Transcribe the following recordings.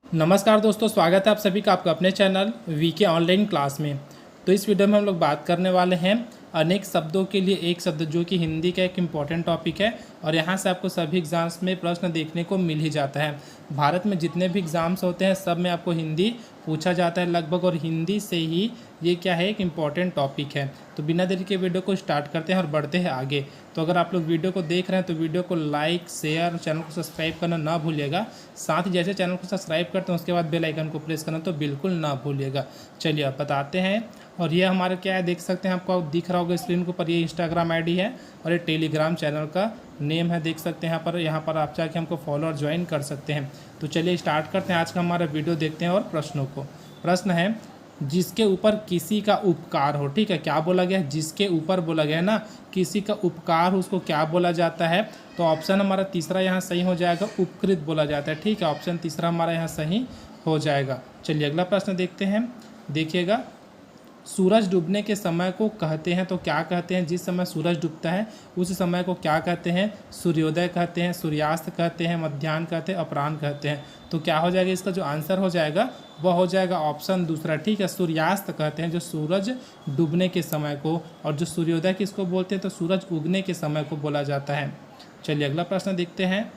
नमस्कार दोस्तों, स्वागत है आप सभी का आपका अपने चैनल वीके ऑनलाइन क्लास में। तो इस वीडियो में हम लोग बात करने वाले हैं अनेक शब्दों के लिए एक शब्द, जो कि हिंदी का एक इम्पॉर्टेंट टॉपिक है और यहाँ से आपको सभी एग्ज़ाम्स में प्रश्न देखने को मिल ही जाता है। भारत में जितने भी एग्ज़ाम्स होते हैं सब में आपको हिंदी पूछा जाता है लगभग, और हिंदी से ही ये क्या है, एक इम्पॉर्टेंट टॉपिक है। तो बिना देरी के वीडियो को स्टार्ट करते हैं और बढ़ते हैं आगे। तो अगर आप लोग वीडियो को देख रहे हैं तो वीडियो को लाइक, शेयर और चैनल को सब्सक्राइब करना ना भूलिएगा। साथ ही जैसे चैनल को सब्सक्राइब करते हैं उसके बाद बेल आइकन को प्रेस करना तो बिल्कुल ना भूलिएगा। चलिए अब बताते हैं। और ये हमारे क्या है, देख सकते हैं, आपको दिख रहा होगा स्क्रीन के ऊपर, ये इंस्टाग्राम आईडी है और ये टेलीग्राम चैनल का नेम है, देख सकते हैं यहाँ पर आप जाके हमको फॉलो और ज्वाइन कर सकते हैं। तो चलिए स्टार्ट करते हैं आज का हमारा वीडियो, देखते हैं और प्रश्नों को। प्रश्न है, जिसके ऊपर किसी का उपकार हो। ठीक है, क्या बोला गया है, जिसके ऊपर बोला गया है ना, किसी का उपकार हो, उसको क्या बोला जाता है। तो ऑप्शन हमारा तीसरा यहाँ सही हो जाएगा, उपकृत बोला जाता है। ठीक है, ऑप्शन तीसरा हमारा यहाँ सही हो जाएगा। चलिए अगला प्रश्न देखते हैं, देखिएगा। सूरज डूबने के समय को कहते हैं, तो क्या कहते हैं, जिस समय सूरज डूबता है उस समय को क्या कहते हैं। सूर्योदय कहते हैं, सूर्यास्त कहते हैं, मध्याह्न कहते हैं, अपराह्न कहते हैं। तो क्या हो जाएगा, इसका जो आंसर हो जाएगा वह हो जाएगा ऑप्शन दूसरा। ठीक है, सूर्यास्त कहते हैं जो सूरज डूबने के समय को, और जो सूर्योदय किसको बोलते हैं, तो सूरज उगने के समय को बोला जाता है। चलिए अगला प्रश्न देखते हैं।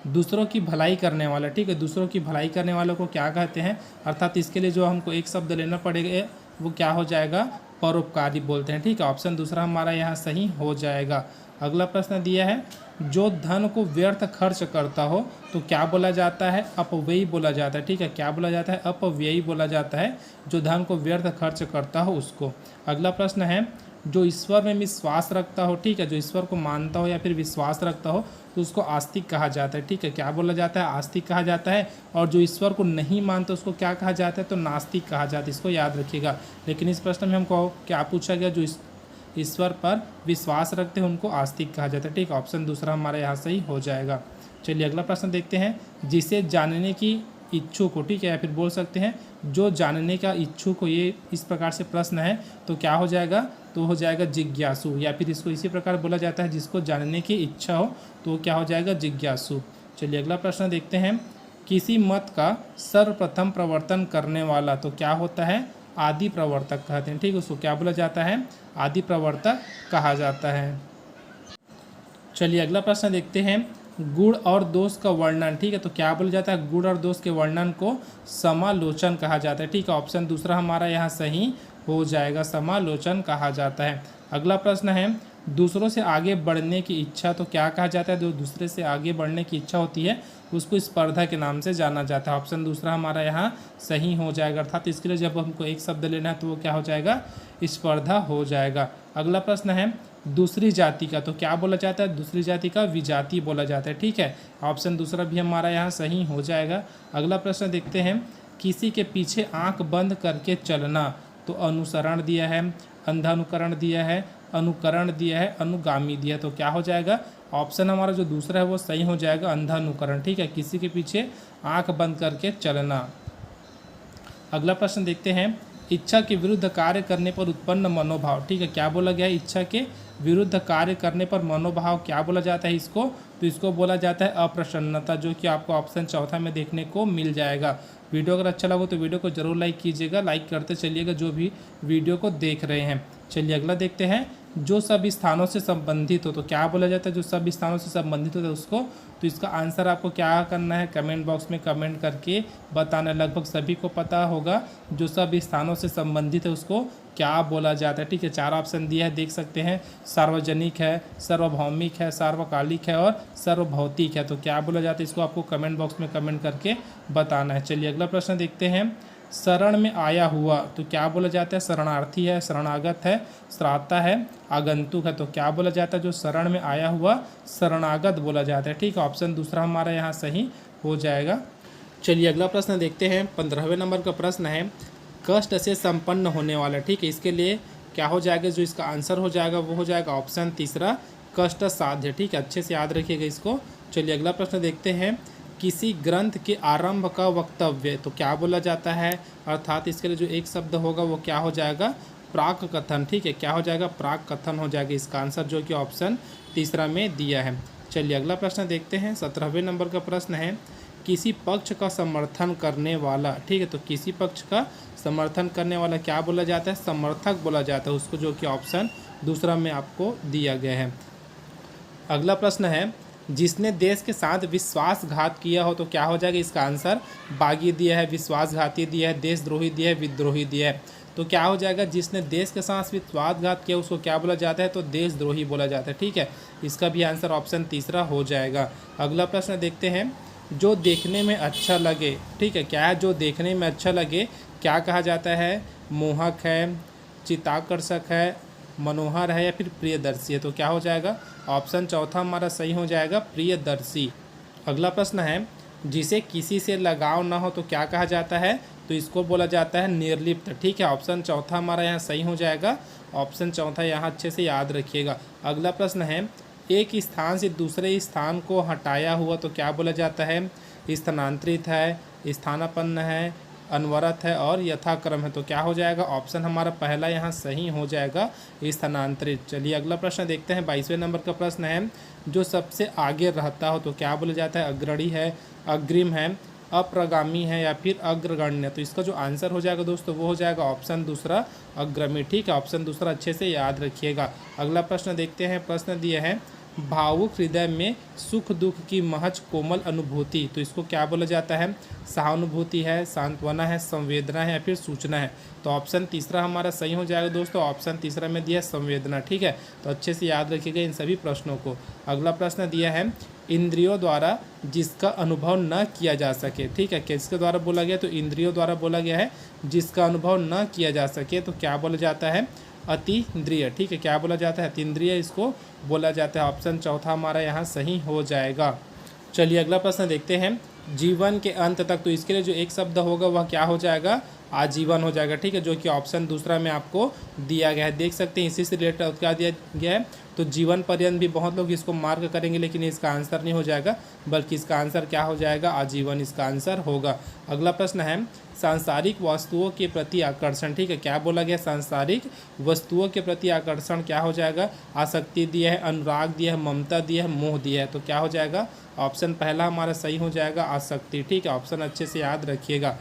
दूसरों की भलाई करने वाला। ठीक है, दूसरों की भलाई करने वालों को क्या कहते हैं, अर्थात इसके लिए जो हमको एक शब्द लेना पड़ेगा वो क्या हो जाएगा, परोपकारी बोलते हैं। ठीक है, ऑप्शन दूसरा हमारा यहाँ सही हो जाएगा। अगला प्रश्न दिया है, जो धन को व्यर्थ खर्च करता हो तो क्या बोला जाता है, अपव्ययी बोला जाता है। ठीक है, क्या बोला जाता है, अपव्ययी बोला जाता है, जो धन को व्यर्थ खर्च करता हो उसको। अगला प्रश्न है, जो ईश्वर में विश्वास रखता हो। ठीक है, जो ईश्वर को मानता हो या फिर विश्वास रखता हो तो उसको आस्तिक कहा जाता है। ठीक है, क्या बोला जाता है, आस्तिक कहा जाता है। और जो ईश्वर को नहीं मानता उसको क्या कहा जाता है, तो नास्तिक कहा जाता है। इसको याद रखिएगा। लेकिन इस प्रश्न में हमको क्या पूछा गया, जो ईश्वर पर विश्वास रखते हैं उनको आस्तिक कहा जाता है। ठीक, ऑप्शन दूसरा हमारा यहाँ सही हो जाएगा। चलिए अगला प्रश्न देखते हैं, जिसे जानने की इच्छुक हो। ठीक है, या फिर बोल सकते हैं जो जानने का इच्छुक हो, ये इस प्रकार से प्रश्न है तो क्या हो जाएगा, तो हो जाएगा जिज्ञासु। या फिर इसको इसी प्रकार बोला जाता है, जिसको जानने की इच्छा हो तो क्या हो जाएगा, जिज्ञासु। चलिए अगला प्रश्न देखते हैं, किसी मत का सर्वप्रथम प्रवर्तन करने वाला तो क्या होता है, आदि प्रवर्तक कहते हैं। ठीक, उसको क्या बोला जाता है, आदि प्रवर्तक कहा जाता है। चलिए अगला प्रश्न देखते हैं, गुण और दोष का वर्णन। ठीक है, तो क्या बोला जाता है, गुण और दोष के वर्णन को समालोचन कहा जाता है। ठीक है, ऑप्शन दूसरा हमारा यहाँ सही हो जाएगा, समालोचन कहा जाता है। अगला प्रश्न है, दूसरों से आगे बढ़ने की इच्छा तो क्या कहा जाता है, जो दूसरे से आगे बढ़ने की इच्छा होती है उसको स्पर्धा के नाम से जाना जाता है। ऑप्शन दूसरा हमारा यहाँ सही हो जाएगा, अर्थात इसके लिए जब हमको एक शब्द लेना है तो वो क्या हो जाएगा, स्पर्धा हो जाएगा। अगला प्रश्न है, दूसरी जाति का तो क्या बोला जाता है, दूसरी जाति का विजाति बोला जाता है। ठीक है, ऑप्शन दूसरा भी हमारा यहाँ सही हो जाएगा। अगला प्रश्न देखते हैं, किसी के पीछे आंख बंद करके चलना तो अनुसरण दिया है, अंधानुकरण दिया है, अनुकरण दिया है, अनुगामी दिया है। तो क्या हो जाएगा, ऑप्शन हमारा जो दूसरा है वो सही हो जाएगा, अंधानुकरण। ठीक है, किसी के पीछे आंख बंद करके चलना। अगला प्रश्न देखते हैं, इच्छा के विरुद्ध कार्य करने पर उत्पन्न मनोभाव। ठीक है, क्या बोला गया है, इच्छा के विरुद्ध कार्य करने पर मनोभाव क्या बोला जाता है इसको, तो इसको बोला जाता है अप्रसन्नता, जो कि आपको ऑप्शन चौथा में देखने को मिल जाएगा। वीडियो अगर अच्छा लगा तो वीडियो को जरूर लाइक कीजिएगा, लाइक करते चलिएगा जो भी वीडियो को देख रहे हैं। चलिए अगला देखते हैं, जो सब स्थानों से संबंधित हो तो क्या बोला जाता है, जो सब स्थानों से संबंधित होता है उसको। तो इसका आंसर आपको क्या करना है, कमेंट बॉक्स में कमेंट करके बताना। लगभग सभी को पता होगा जो सब स्थानों से संबंधित है उसको क्या बोला जाता है। ठीक है, चार ऑप्शन दिया है, देख सकते हैं, सार्वजनिक है, सार्वभौमिक है, सार्वकालिक है और सार्वभौतिक है। तो क्या बोला जाता है इसको आपको कमेंट बॉक्स में कमेंट करके बताना है। चलिए अगला प्रश्न देखते हैं, शरण में आया हुआ तो क्या बोला जाता है, शरणार्थी है, शरणागत है, श्राता है, आगंतुक है। तो क्या बोला जाता है, जो शरण में आया हुआ शरणागत बोला जाता है। ठीक है, ऑप्शन दूसरा हमारा यहाँ सही हो जाएगा। चलिए अगला प्रश्न देखते हैं, 15वें नंबर का प्रश्न है, कष्ट से संपन्न होने वाला। ठीक है, इसके लिए क्या हो जाएगा, जो इसका आंसर हो जाएगा वो हो जाएगा ऑप्शन तीसरा, कष्ट साध्य। ठीक है, अच्छे से याद रखिएगा इसको। चलिए अगला प्रश्न देखते हैं, किसी ग्रंथ के आरंभ का वक्तव्य तो क्या बोला जाता है, अर्थात इसके लिए जो एक शब्द होगा वो क्या हो जाएगा, प्राक कथन। ठीक है, क्या हो जाएगा, प्राक कथन हो जाएगा इसका आंसर, जो कि ऑप्शन तीसरा में दिया है। चलिए अगला प्रश्न देखते हैं, 17वें नंबर का प्रश्न है, किसी पक्ष का समर्थन करने वाला, ठीक है, तो किसी पक्ष का समर्थन करने वाला क्या बोला जाता है, समर्थक बोला जाता है उसको, जो कि ऑप्शन दूसरा में आपको दिया गया है। अगला प्रश्न है, जिसने देश के साथ विश्वासघात किया हो तो क्या हो जाएगा, इसका आंसर बागी दिया है, विश्वासघाती दिया है, देशद्रोही दिया है, विद्रोही दिया है। तो क्या हो जाएगा, जिसने देश के साथ विश्वासघात किया उसको क्या बोला जाता है, तो देशद्रोही बोला जाता है, ठीक है। इसका भी आंसर ऑप्शन तीसरा हो जाएगा। अगला प्रश्न देखते हैं, जो देखने में अच्छा लगे, ठीक है, क्या है, जो देखने में अच्छा लगे क्या कहा जाता है, मोहक है, चित्ताकर्षक है, मनोहर है या फिर प्रियदर्शी है। तो क्या हो जाएगा, ऑप्शन चौथा हमारा सही हो जाएगा, प्रियदर्शी। अगला प्रश्न है, जिसे किसी से लगाव ना हो तो क्या कहा जाता है, तो इसको बोला जाता है निर्लिप्त, ठीक है। ऑप्शन चौथा हमारा यहाँ सही हो जाएगा, ऑप्शन चौथा यहाँ अच्छे से याद रखिएगा। अगला प्रश्न है, एक स्थान से दूसरे स्थान को हटाया हुआ तो क्या बोला जाता है, स्थानांतरित है, स्थानापन्न है, अनवरत है और यथाक्रम है। तो क्या हो जाएगा, ऑप्शन हमारा पहला यहाँ सही हो जाएगा, स्थानांतरित। चलिए अगला प्रश्न देखते हैं, 22वें नंबर का प्रश्न है, जो सबसे आगे रहता हो तो क्या बोला जाता है, अग्रणी है, अग्रिम है, अप्रगामी है या फिर अग्रगण्य। तो इसका जो आंसर हो जाएगा दोस्तों वो हो जाएगा ऑप्शन दूसरा, अग्रमी, ठीक है। ऑप्शन दूसरा अच्छे से याद रखिएगा। अगला प्रश्न देखते हैं, प्रश्न दिया है, भावुक हृदय में सुख दुख की महज कोमल अनुभूति, तो इसको क्या बोला जाता है, सहानुभूति है, सांत्वना है, संवेदना है या फिर सूचना है। तो ऑप्शन तीसरा हमारा सही हो जाएगा दोस्तों, ऑप्शन तीसरा में दिया है संवेदना, ठीक है। तो अच्छे से याद रखिएगा इन सभी प्रश्नों को। अगला प्रश्न दिया है, इंद्रियों द्वारा जिसका अनुभव न किया जा सके, ठीक है, किसके द्वारा बोला गया, तो इंद्रियों द्वारा बोला गया है, जिसका अनुभव न किया जा सके तो क्या बोला जाता है, अतीन्द्रिय, ठीक है। क्या बोला जाता है, अतीन्द्रिय इसको बोला जाता है। ऑप्शन चौथा हमारा यहाँ सही हो जाएगा। चलिए अगला प्रश्न देखते हैं, जीवन के अंत तक, तो इसके लिए जो एक शब्द होगा वह क्या हो जाएगा, आजीवन हो जाएगा, ठीक है, जो कि ऑप्शन दूसरा में आपको दिया गया है। देख सकते हैं इसी से रिलेटेड क्या दिया गया है, तो जीवन पर्यंत भी बहुत लोग इसको मार्क करेंगे, लेकिन इसका आंसर नहीं हो जाएगा, बल्कि इसका आंसर क्या हो जाएगा, आजीवन इसका आंसर होगा। अगला प्रश्न है, सांसारिक वस्तुओं के प्रति आकर्षण, ठीक है, क्या बोला गया, सांसारिक वस्तुओं के प्रति आकर्षण क्या हो जाएगा, आसक्ति दिया है, अनुराग दिया है, ममता दिया है, मोह दिया है। तो क्या हो जाएगा, ऑप्शन पहला हमारा सही हो जाएगा, आसक्ति, ठीक है। ऑप्शन अच्छे से याद रखिएगा।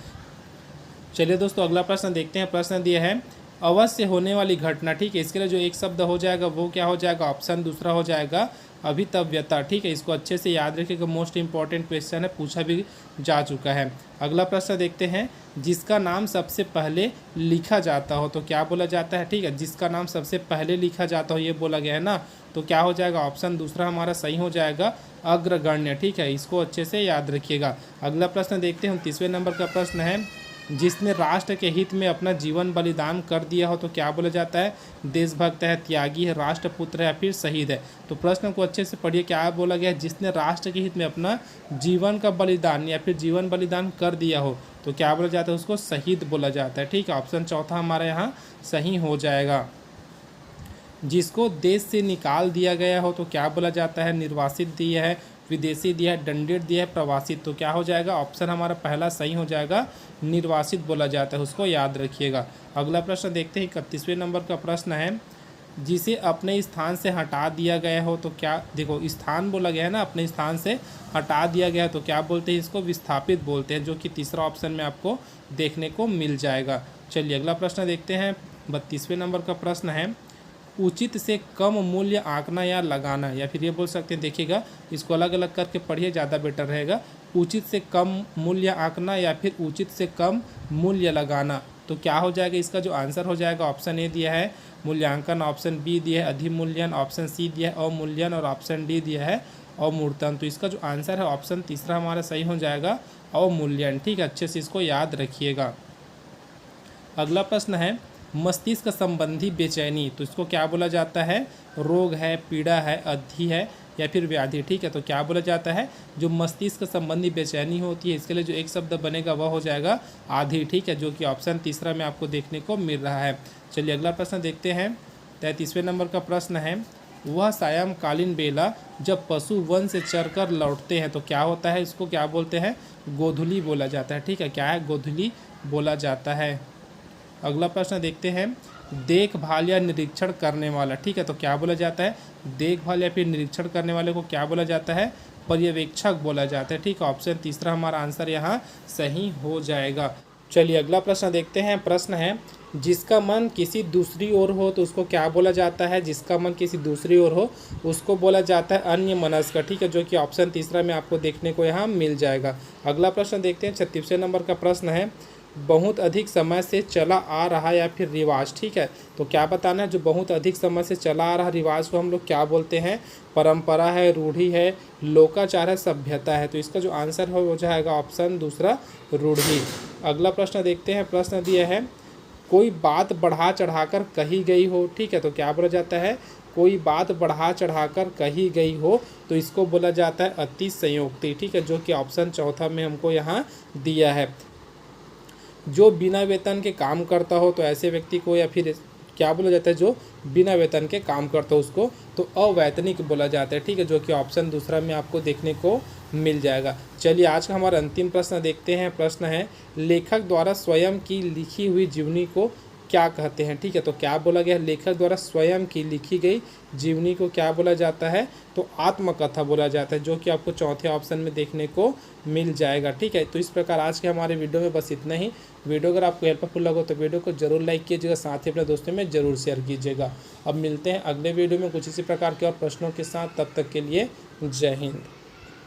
चलिए दोस्तों अगला प्रश्न देखते हैं, प्रश्न दिया है, अवश्य होने वाली घटना, ठीक है, इसके लिए जो एक शब्द हो जाएगा वो क्या हो जाएगा, ऑप्शन दूसरा हो जाएगा, अभितव्यता, ठीक है। इसको अच्छे से याद रखिएगा, मोस्ट इंपॉर्टेंट क्वेश्चन है, पूछा भी जा चुका है। अगला प्रश्न देखते हैं, जिसका नाम सबसे पहले लिखा जाता हो तो क्या बोला जाता है, ठीक है, जिसका नाम सबसे पहले लिखा जाता हो ये बोला गया है ना, तो क्या हो जाएगा, ऑप्शन दूसरा हमारा सही हो जाएगा, अग्रगण्य, ठीक है। इसको अच्छे से याद रखिएगा। अगला प्रश्न देखते हैं, 29वें नंबर का प्रश्न है, जिसने राष्ट्र के हित में अपना जीवन बलिदान कर दिया हो तो क्या बोला जाता है, देशभक्त है, त्यागी है, राष्ट्रपुत्र है या फिर शहीद है। तो प्रश्न को अच्छे से पढ़िए, क्या बोला गया है, जिसने राष्ट्र के हित में अपना जीवन का बलिदान या फिर जीवन बलिदान कर दिया हो तो क्या बोला जाता है, उसको शहीद बोला जाता है, ठीक है। ऑप्शन चौथा हमारा यहाँ सही हो जाएगा। जिसको देश से निकाल दिया गया हो तो क्या बोला जाता है, निर्वासित दिया है, विदेशी दिया है, दंडित दिया है, प्रवासित। तो क्या हो जाएगा, ऑप्शन हमारा पहला सही हो जाएगा, निर्वासित बोला जाता है, उसको याद रखिएगा। अगला प्रश्न देखते हैं, 31वें नंबर का प्रश्न है, जिसे अपने स्थान से हटा दिया गया हो तो क्या, देखो स्थान बोला गया है ना, अपने स्थान से हटा दिया गया है तो क्या बोलते हैं, इसको विस्थापित बोलते हैं, जो कि तीसरा ऑप्शन में आपको देखने को मिल जाएगा। चलिए अगला प्रश्न देखते हैं, 32वें नंबर का प्रश्न है, उचित से कम मूल्य आंकना या लगाना, या फिर ये बोल सकते हैं, देखिएगा इसको अलग अलग करके पढ़िए, ज़्यादा बेटर रहेगा। उचित से कम मूल्य आंकना या फिर उचित से कम मूल्य लगाना, तो क्या हो जाएगा, इसका जो आंसर हो जाएगा, ऑप्शन ए दिया है मूल्यांकन, ऑप्शन बी दिया है अधिमूल्यन, ऑप्शन सी दिया है अवमूल्यन और ऑप्शन डी दिया है अवमूर्तन। तो इसका जो आंसर है ऑप्शन तीसरा हमारा सही हो जाएगा, अवमूल्यन, ठीक है, अच्छे से इसको याद रखिएगा। अगला प्रश्न है, मस्तिष्क संबंधी बेचैनी, तो इसको क्या बोला जाता है, रोग है, पीड़ा है, अवधि है या फिर व्याधि, ठीक है। तो क्या बोला जाता है, जो मस्तिष्क संबंधी बेचैनी होती है इसके लिए जो एक शब्द बनेगा वह हो जाएगा आधी, ठीक है, जो कि ऑप्शन तीसरा में आपको देखने को मिल रहा है। चलिए अगला प्रश्न देखते हैं, 33वें नंबर का प्रश्न है, वह सायंकालीन बेला जब पशु वन से चरकर लौटते हैं तो क्या होता है, इसको क्या बोलते हैं, गोधूली बोला जाता है, ठीक है, क्या है, गोधूली बोला जाता है। अगला प्रश्न देखते हैं, देखभाल या निरीक्षण करने वाला, ठीक है, तो क्या बोला जाता है, देखभाल या फिर निरीक्षण करने वाले को क्या बोला जाता है, पर्यवेक्षक बोला जाता है। ठीक है, ऑप्शन तीसरा हमारा आंसर यहाँ सही हो जाएगा। चलिए अगला प्रश्न देखते हैं। प्रश्न है, जिसका मन किसी दूसरी ओर हो तो उसको क्या बोला जाता है? जिसका मन किसी दूसरी ओर हो उसको बोला जाता है अन्य मनस्क। ठीक है, जो कि ऑप्शन तीसरा में आपको देखने को यहाँ मिल जाएगा। अगला प्रश्न देखते हैं। 36वें नंबर का प्रश्न है, बहुत अधिक समय से चला आ रहा या फिर रिवाज। ठीक है, तो क्या बताना है? जो बहुत अधिक समय से चला आ रहा रिवाज को हम लोग क्या बोलते हैं? परंपरा है, रूढ़ी है, लोकाचार है, सभ्यता है। तो इसका जो आंसर हो जाएगा ऑप्शन दूसरा, रूढ़ी। अगला प्रश्न देखते हैं। प्रश्न दिया है, कोई बात बढ़ा चढ़ाकर कही गई हो। ठीक है, तो क्या बोला जाता है? कोई बात बढ़ा चढ़ाकर कही गई हो तो इसको बोला जाता है अतिशयोक्ति। ठीक है, जो कि ऑप्शन चौथा में हमको यहाँ दिया है। जो बिना वेतन के काम करता हो तो ऐसे व्यक्ति को, या फिर क्या बोला जाता है? जो बिना वेतन के काम करता हो उसको तो अवैतनिक बोला जाता है। ठीक है, जो कि ऑप्शन दूसरा में आपको देखने को मिल जाएगा। चलिए आज का हमारा अंतिम प्रश्न देखते हैं। प्रश्न है, लेखक द्वारा स्वयं की लिखी हुई जीवनी को क्या कहते हैं? ठीक है, तो क्या बोला गया? लेखक द्वारा स्वयं की लिखी गई जीवनी को क्या बोला जाता है? तो आत्मकथा बोला जाता है, जो कि आपको चौथे ऑप्शन में देखने को मिल जाएगा। ठीक है, तो इस प्रकार आज के हमारे वीडियो में बस इतना ही। वीडियो अगर आपको हेल्पफुल लगा तो वीडियो को जरूर लाइक कीजिएगा, साथ ही अपने दोस्तों में जरूर शेयर कीजिएगा। अब मिलते हैं अगले वीडियो में कुछ इसी प्रकार के और प्रश्नों के साथ। तब तक के लिए जय हिंद।